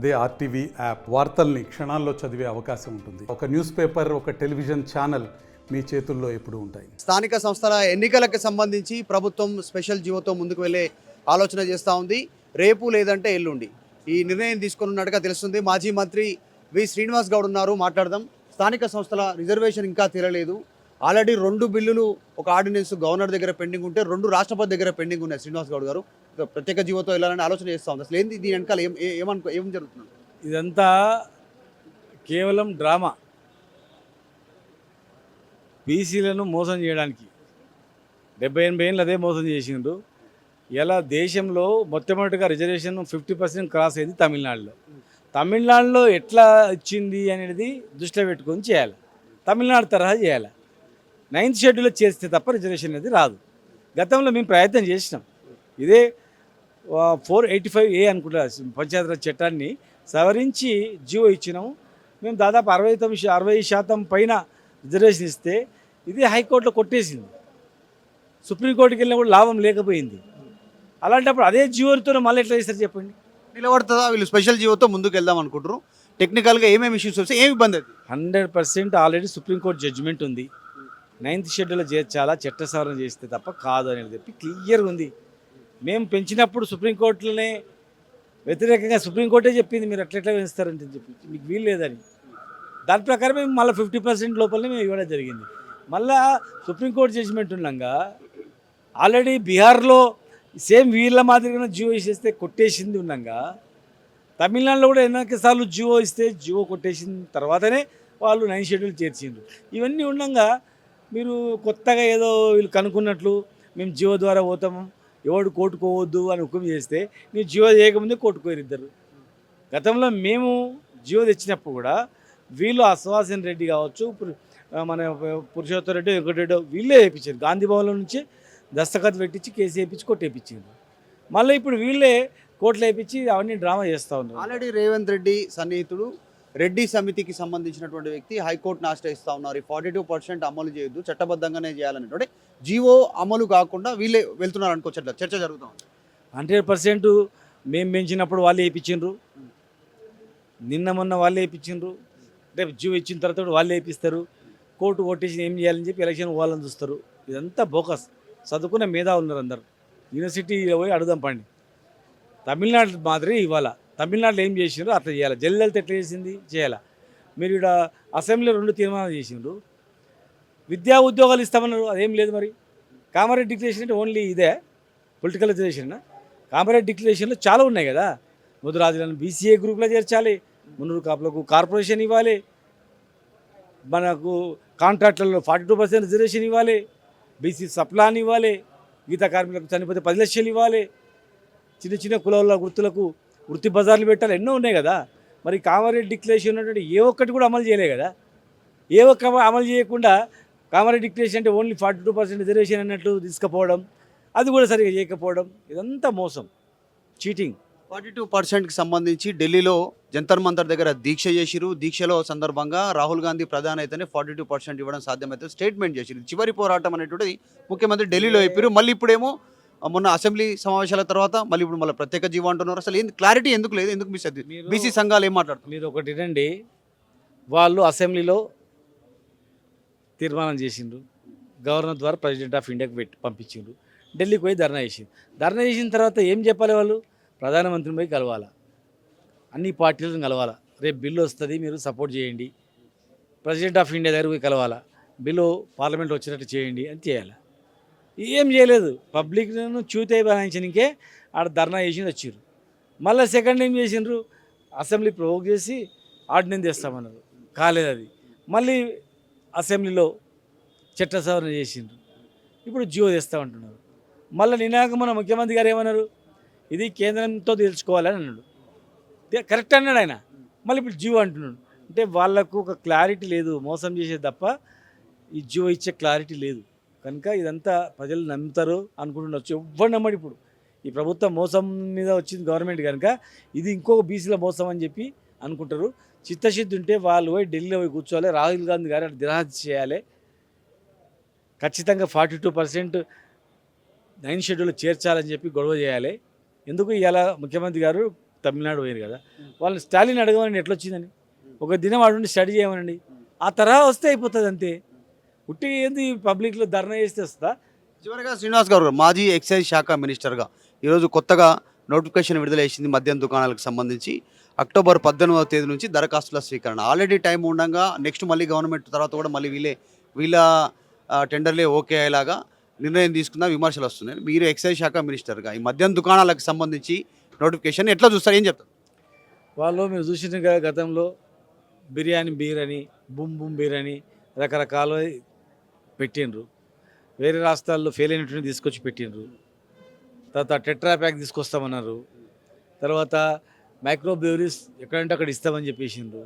అదే RTV app వార్తల్ని క్షణాల్లో చదివే అవకాశం ఉంటుంది. ఒక న్యూస్ పేపర్, ఒక టెలివిజన్ ఛానల్ మీ చేతుల్లో ఎప్పుడూ ఉంటాయి. స్థానిక సంస్థల ఎన్నికలకు సంబంధించి ప్రభుత్వం స్పెషల్ జీవోతో ముందుకు వెళ్ళే ఆలోచన చేస్తూ ఉంది. రేపు లేదంటే ఎల్లుండి ఈ నిర్ణయం తీసుకున్నట్టుగా తెలుస్తుంది. మాజీ మంత్రి వి శ్రీనివాస్ గౌడ్ ఉన్నారు, మాట్లాడదాం. స్థానిక సంస్థల రిజర్వేషన్ ఇంకా తీరలేదు. ఆల్రెడీ 2 బిల్లులు, ఒక ఆర్డినెన్స్ గవర్నర్ దగ్గర పెండింగ్ ఉంటే 2 రాష్ట్రపతి దగ్గర పెండింగ్ ఉన్నాయి. శ్రీనివాస్ గౌడ్ గారు ప్రత్యేక జీవోతో వెళ్ళాలని ఆలోచన చేస్తూ ఉంది. అసలు ఏంది దీని వెనకాల ఏం జరుగుతుంది? ఇదంతా కేవలం డ్రామా. బీసీలను మోసం చేయడానికి 70-80 ఏళ్ళు అదే మోసం చేసిండ్రు. ఇలా దేశంలో మొట్టమొదటిగా రిజర్వేషన్ 50% క్రాస్ అయింది తమిళనాడులో. తమిళనాడులో ఎట్లా ఇచ్చింది అనేది దృష్టిలో పెట్టుకొని చేయాలి. తమిళనాడు తరహా చేయాలి. 9th షెడ్యూల్లో చేస్తే తప్ప రిజర్వేషన్ అనేది రాదు. గతంలో మేము ప్రయత్నం చేసినాం. ఇదే 485A అనుకుంటా పంచాయతీరాజ్ చట్టాన్ని సవరించి జీవో ఇచ్చినాము. మేము దాదాపు 60% పైన రిజర్వేషన్ ఇస్తే ఇది హైకోర్టులో కొట్టేసింది. సుప్రీంకోర్టుకి వెళ్ళినా కూడా లాభం లేకపోయింది. అలాంటప్పుడు అదే జీవోతో మళ్ళీ ఎట్లా చేస్తారు చెప్పండి? నిలబడుతుందా? వీళ్ళు స్పెషల్ జీవోతో ముందుకు వెళ్దాం అనుకుంటారు. టెక్నికల్గా ఏమేమి ఇష్యూస్ వస్తే ఏమి ఇబ్బంది అవుతుంది? 100% ఆల్రెడీ సుప్రీంకోర్టు జడ్జిమెంట్ ఉంది. 9th షెడ్యూల్లో చేర్చాలా, చట్ట సవరణ చేస్తే తప్ప కాదు అనేది చెప్పి క్లియర్గా ఉంది. మేము పెంచినప్పుడు సుప్రీంకోర్టులోనే వ్యతిరేకంగా సుప్రీంకోర్టే చెప్పింది మీరు ఎట్లా పెంచుతారంటే చెప్పి మీకు వీలు లేదని. దాని ప్రకారం మేము మళ్ళీ 50% లోపలనే మేము ఇవ్వడం జరిగింది. మళ్ళీ సుప్రీంకోర్టు జడ్జిమెంట్ ఉండగా ఆల్రెడీ బీహార్లో సేమ్ వీళ్ళ మాదిరిగా జియో ఇస్తే కొట్టేసింది ఉండగా, తమిళనాడులో కూడా ఎన్నోసార్లు జియో ఇస్తే జియో కొట్టేసిన తర్వాతనే వాళ్ళు 9th షెడ్యూల్ చేర్చిండ్రు. ఇవన్నీ ఉండగా మీరు కొత్తగా ఏదో వీళ్ళు కనుక్కున్నట్లు మేము జియో ద్వారా పోతాము, ఎవడు కోర్టుకోవద్దు అని హుకుం చేస్తే ನೀವು జియో చేయకముందే కోర్టుకోరు ఇద్దరు. గతంలో మేము జియో తెచ్చినప్పుడు కూడా వీళ్ళు అశ్వాసన్ రెడ్డి కావచ్చు, మన పురుషోత్తమ రెడ్డి, వెంకటరెడ్డి వీళ్ళే వేయించారు. గాంధీ భవన్లో నుంచి దస్తఖత్ పెట్టించి కేసు వేయించి కొట్టేపించారు. మళ్ళీ ఇప్పుడు వీళ్ళే కోర్టులో వేయించి అవన్నీ డ్రామా చేస్తూ ఉన్నారు. ఆల్రెడీ రేవంత్ రెడ్డి సన్నిహితుడు రెడ్డి సమితికి సంబంధించినటువంటి వ్యక్తి హైకోర్టును ఆశ్రయిస్తూ ఉన్నారు. 42% అమలు చేయొద్దు, చట్టబద్ధంగానే చేయాలనేటువంటి జీవో అమలు కాకుండా వీళ్ళే వెళ్తున్నారు అనుకోవచ్చు. అట్లా చర్చ జరుగుతూ ఉంది. 100% మేము పెంచినప్పుడు వాళ్ళే వేయించిండ్రు, నిన్న మొన్న వాళ్ళే వేయించిండ్రు, రేపు జీవో ఇచ్చిన తర్వాత వాళ్ళే వేయిస్తారు. కోర్టు కొట్టేసి ఏం చేయాలని చెప్పి ఎలక్షన్ పోవాలని చూస్తారు. ఇదంతా బోకస్. చదువుకున్న మేధావులు ఉన్నారు అందరు. యూనివర్సిటీలో పోయి అడుగుదాం పండి. తమిళనాడు మాదిరి ఇవాళ తమిళనాడులో ఏం చేసిండ్రు అట్లా చేయాలి. జల్లెలతో ఎట్లా చేసింది చేయాలి. మీరు ఇక్కడ అసెంబ్లీలో 2 తీర్మానాలు చేసిండ్రు. విద్యా ఉద్యోగాలు ఇస్తామన్నారు, అదేం లేదు. మరి కామారెడ్డి డిక్లరేషన్ అంటే ఓన్లీ ఇదే పొలిటికల్ రిజర్వేషన్? కామారెడ్డి డిక్లరేషన్లో చాలా ఉన్నాయి కదా. ముదురాజులను బీసీఏ గ్రూప్లో చేర్చాలి, మున్నూరు కాపులకు కార్పొరేషన్ ఇవ్వాలి, మనకు కాంట్రాక్టులలో 42% రిజర్వేషన్ ఇవ్వాలి, బీసీ సప్లాన్ ఇవ్వాలి, గీతా కార్మికులకు చనిపోతే 10 లక్షలు ఇవ్వాలి, చిన్న చిన్న కులాల వృత్తులకు వృత్తి బజార్లు పెట్టాలి, ఎన్నో ఉన్నాయి కదా. మరి కామారెడ్డి డిక్లరేషన్ ఉన్నటువంటి ఏ ఒక్కటి కూడా అమలు చేయలే కదా. ఏ ఒక్క అమలు చేయకుండా కామారెడ్డి డిక్లరేషన్ అంటే ఓన్లీ 42% రిజర్వేషన్ అన్నట్టు తీసుకుపోవడం, అది కూడా సరిగా చేయకపోవడం, ఇదంతా మోసం, చీటింగ్. 42%కి సంబంధించి ఢిల్లీలో జంతర్ మంతర్ దగ్గర దీక్ష చేసిరు. దీక్షలో సందర్భంగా రాహుల్ గాంధీ ప్రధాని అయితేనే 42% ఇవ్వడం సాధ్యమైతే స్టేట్మెంట్ చేసిరు. చివరి పోరాటం అనేటువంటిది ముఖ్యమంత్రి ఢిల్లీలో చెప్పారు. మళ్ళీ ఇప్పుడేమో మొన్న అసెంబ్లీ సమావేశాల తర్వాత మళ్ళీ ఇప్పుడు మళ్ళీ ప్రత్యేక జీవో అంటున్నారు. అసలు ఏంది క్లారిటీ ఎందుకు లేదు? ఎందుకు మిస్ అవుతుంది? బీసీ సంఘాలు ఏం మాట్లాడుతున్నారు? మీరు ఒకటి రండి, వాళ్ళు అసెంబ్లీలో తీర్మానం చేసిండ్రు, గవర్నర్ ద్వారా ప్రెసిడెంట్ ఆఫ్ ఇండియాకి పంపించిండ్రు, ఢిల్లీకి పోయి ధర్నా చేసిండ్రు. ధర్నా చేసిన తర్వాత ఏం చెప్పాలి? వాళ్ళు ప్రధానమంత్రిని పోయి కలవాలా, అన్ని పార్టీలను కలవాలా, రేపు బిల్లు వస్తుంది మీరు సపోర్ట్ చేయండి, ప్రెసిడెంట్ ఆఫ్ ఇండియా దగ్గర పోయి కలవాలా, బిల్లు పార్లమెంట్ వచ్చినట్టు చేయండి అని చేయాలి. ఏం చేయలేదు. పబ్లిక్ను చూతే బనాయించడానికే ఆడ ధర్నా చేసి వచ్చారు. మళ్ళీ సెకండ్ ఏం చేసిండ్రు, అసెంబ్లీ ప్రొవోక్ చేసి ఆర్డినెన్స్ తెస్తామన్నారు, కాలేదు అది. మళ్ళీ అసెంబ్లీలో చట్ట సవరణ చేసిండ్రు, ఇప్పుడు జియో తెస్తామంటున్నారు. మళ్ళీ నినాక మన ముఖ్యమంత్రి గారు ఏమన్నారు, ఇది కేంద్రంతో తెలుసుకోవాలని అన్నాడు. కరెక్ట్ అన్నాడు ఆయన. మళ్ళీ ఇప్పుడు జియో అంటున్నాడు. అంటే వాళ్ళకు ఒక క్లారిటీ లేదు, మోసం చేసేది తప్ప ఈ జియో ఇచ్చే క్లారిటీ లేదు. కనుక ఇదంతా ప్రజలు నమ్ముతారు అనుకుంటుండొచ్చు. ఎవ్వరు నమ్మడు. ఇప్పుడు ఈ ప్రభుత్వం మోసం మీద వచ్చింది గవర్నమెంట్ కనుక ఇది ఇంకొక బీసీల మోసం అని చెప్పి అనుకుంటారు. చిత్తశుద్ధి ఉంటే వాళ్ళు పోయి ఢిల్లీలో పోయి కూర్చోవాలి, రాహుల్ గాంధీ గారు దిరాజ్ చేయాలి, ఖచ్చితంగా 42% 9th షెడ్యూల్ చేర్చాలని చెప్పి గొడవ చేయాలి. ఎందుకు ఇలా ముఖ్యమంత్రి గారు తమిళనాడు పోయారు కదా, వాళ్ళని స్టాలిన్ అడగమని ఎట్లా వచ్చిందని, ఒక దినం వాడు స్టడీ చేయమనండి, ఆ తరహా వస్తే అయిపోతుంది అంతే. ఉట్టి ఏంది పబ్లిక్లో ధర్నా చేస్తే వస్తుందా? చివరిగా శ్రీనివాస్ గారు మాజీ ఎక్సైజ్ శాఖ మినిస్టర్గా ఈరోజు కొత్తగా నోటిఫికేషన్ విడుదల చేసింది మద్యం దుకాణాలకు సంబంధించి. అక్టోబర్ 18వ తేదీ నుంచి దరఖాస్తుల స్వీకరణ. ఆల్రెడీ టైం ఉండగా నెక్స్ట్ మళ్ళీ గవర్నమెంట్ తర్వాత కూడా మళ్ళీ వీళ్ళ టెండర్లే ఓకే అయ్యేలాగా నిర్ణయం తీసుకున్న విమర్శలు వస్తున్నాయి. మీరు ఎక్సైజ్ శాఖ మినిస్టర్గా ఈ మద్యం దుకాణాలకు సంబంధించి నోటిఫికేషన్ ఎట్లా చూస్తారు, ఏం చెప్తారు? వాళ్ళు మీరు చూసిన కదా గతంలో బిర్యానీ బీర్ అని, బూమ్ బూమ్ బీర్ అని రకరకాల పెట్టిండ్రు. వేరే రాష్ట్రాల్లో ఫెయిల్ అయినటువంటి తీసుకొచ్చి పెట్టిండ్రు. తర్వాత టెట్రా ప్యాక్ తీసుకొస్తామన్నారు. తర్వాత మైక్రో బ్యూరీస్ ఎక్కడంటే అక్కడ ఇస్తామని చెప్పేసిండ్రు.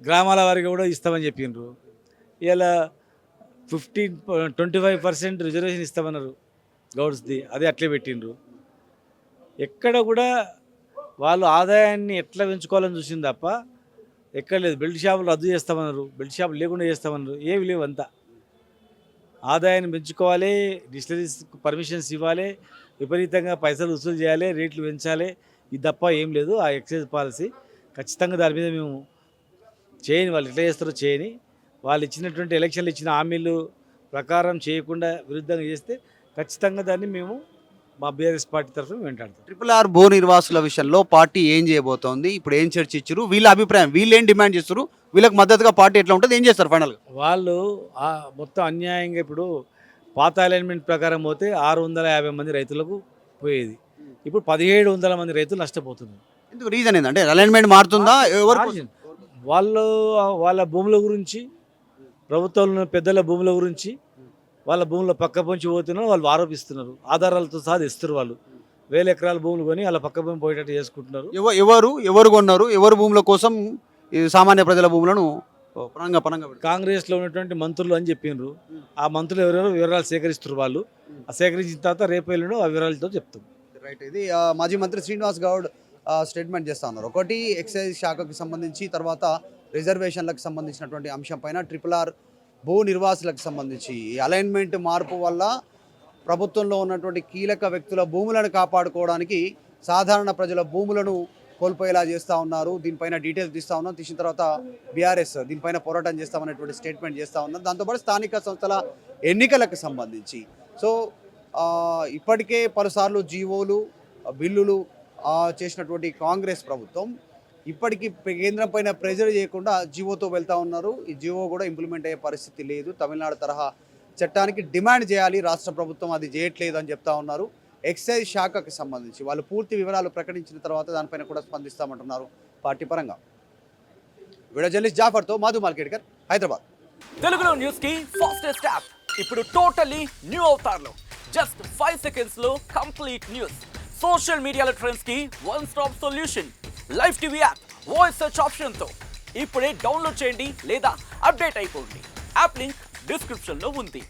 గ్రామాల వారికి కూడా ఇస్తామని చెప్పిండ్రు. ఇలా 25% రిజర్వేషన్ ఇస్తామన్నారు గౌడ్స్ది, అదే అట్లే పెట్టిండ్రు. ఎక్కడ కూడా వాళ్ళు ఆదాయాన్ని ఎట్లా పెంచుకోవాలని చూసింది తప్ప ఎక్కడ లేదు. బెల్ట్ షాపులు రద్దు చేస్తామన్నారు, బెల్ట్ షాపులు లేకుండా చేస్తామన్నారు, ఏవి లేవు. అంతా ఆదాయాన్ని పెంచుకోవాలి, డిస్టిలరీస్ పర్మిషన్స్ ఇవ్వాలి, విపరీతంగా పైసలు వసూలు చేయాలి, రేట్లు పెంచాలి, ఇది తప్ప ఏం లేదు. ఆ ఎక్సైజ్ పాలసీ ఖచ్చితంగా దాని మీద మేము చేయని, వాళ్ళు ఎట్లా చేస్తారో చేయని, వాళ్ళు ఇచ్చినటువంటి ఎలక్షన్లు ఇచ్చిన హామీలు ప్రకారం చేయకుండా విరుద్ధంగా చేస్తే ఖచ్చితంగా దాన్ని మేము మా బీఆర్ఎస్ పార్టీ తరఫున వెంటాడతాం. RRR భూ నిర్వాసుల విషయంలో పార్టీ ఏం చేయబోతోంది, ఇప్పుడు ఏం చర్చించారు, వీళ్ళ అభిప్రాయం, వీళ్ళు ఏం డిమాండ్ చేస్తారు, వీళ్ళకి మద్దతుగా పార్టీ ఎట్లా ఉంటుంది, ఏం చేస్తారు ఫైనల్గా? వాళ్ళు మొత్తం అన్యాయంగా ఇప్పుడు పాత అలైన్మెంట్ ప్రకారం పోతే 650 మంది రైతులకు పోయేది, ఇప్పుడు 1700 మంది రైతులు నష్టపోతున్నారు. ఎందుకు రీజన్ ఏంటంటే అలైన్మెంట్ మారుతుందా, ఎవరు వాళ్ళు వాళ్ళ భూముల గురించి, ప్రభుత్వంలో పెద్దల భూముల గురించి, వాళ్ళ భూముల పక్క పొంచి పోతున్నారు వాళ్ళు ఆరోపిస్తున్నారు. ఆధారాలతో సహా ఇస్తారు. వాళ్ళు 1000 ఎకరాల భూములు కొని వాళ్ళ పక్క భూమి పోయేటట్టు చేసుకుంటున్నారు. ఎవరు కొన్నారు, ఎవరు భూముల కోసం ఈ సామాన్య ప్రజల భూములను పనంగా కాంగ్రెస్లో ఉన్నటువంటి మంత్రులు అని చెప్పిండ్రు. ఆ మంత్రులు ఎవరెవరో వివరాలు సేకరిస్తారు. వాళ్ళు ఆ సేకరించిన తర్వాత రేపు ఎల్లుండి ఆ వివరాలతో చెప్తాం. రైట్, ఇది మాజీ మంత్రి శ్రీనివాస్ గౌడ్ స్టేట్మెంట్ చేస్తా ఉన్నారు. ఒకటి ఎక్సైజ్ శాఖకు సంబంధించి, తర్వాత రిజర్వేషన్లకు సంబంధించినటువంటి అంశం పైన, RRR భూ నిర్వాసులకు సంబంధించి ఈ అలైన్మెంట్ మార్పు వల్ల ప్రభుత్వంలో ఉన్నటువంటి కీలక వ్యక్తుల భూములను కాపాడుకోవడానికి సాధారణ ప్రజల భూములను కోల్పోయేలా చేస్తూ ఉన్నారు. దీనిపైన డీటెయిల్స్ తీస్తూ ఉన్నాం. తీసిన తర్వాత బీఆర్ఎస్ దీనిపైన పోరాటం చేస్తామనేటువంటి స్టేట్మెంట్ చేస్తూ ఉన్నారు. దాంతోపాటు స్థానిక సంస్థల ఎన్నికలకు సంబంధించి ఇప్పటికే పలుసార్లు జీవోలు బిల్లులు చేసినటువంటి కాంగ్రెస్ ప్రభుత్వం ఇప్పటికీ కేంద్రం పైన ప్రెజర్ చేయకుండా జీవోతో వెళ్తూ ఉన్నారు. ఈ జీవో కూడా ఇంప్లిమెంట్ అయ్యే పరిస్థితి లేదు. తమిళనాడు తరహా చట్టానికి డిమాండ్ చేయాలి రాష్ట్ర ప్రభుత్వం, అది చేయట్లేదు అని చెప్తా ఉన్నారు. ఎక్సైజ్ శాఖకు సంబంధించి వాళ్ళు పూర్తి వివరాలు ప్రకటించిన తర్వాత దానిపైన కూడా స్పందిస్తామంటున్నారు పార్టీ పరంగా. వీడియో జర్నలిస్ట్ జాఫర్తో మాధు మార్కెట్కర్, హైదరాబాద్. తెలుగులో న్యూస్ కి ఫాస్టెస్ట్ యాప్ ఇప్పుడు టోటలీ న్యూ అవతార్లో. జస్ట్ 5 సెకండ్స్ లో కంప్లీట్ న్యూస్, సోషల్ మీడియాలో ట్రెండ్స్ కి one stop solution, live TV app, voice search option తో ఇప్పుడే డౌన్లోడ్ చేయండి లేదా అప్డేట్ అయిపోండి. యాప్ లింక్ డిస్క్రిప్షన్ లో ఉంది.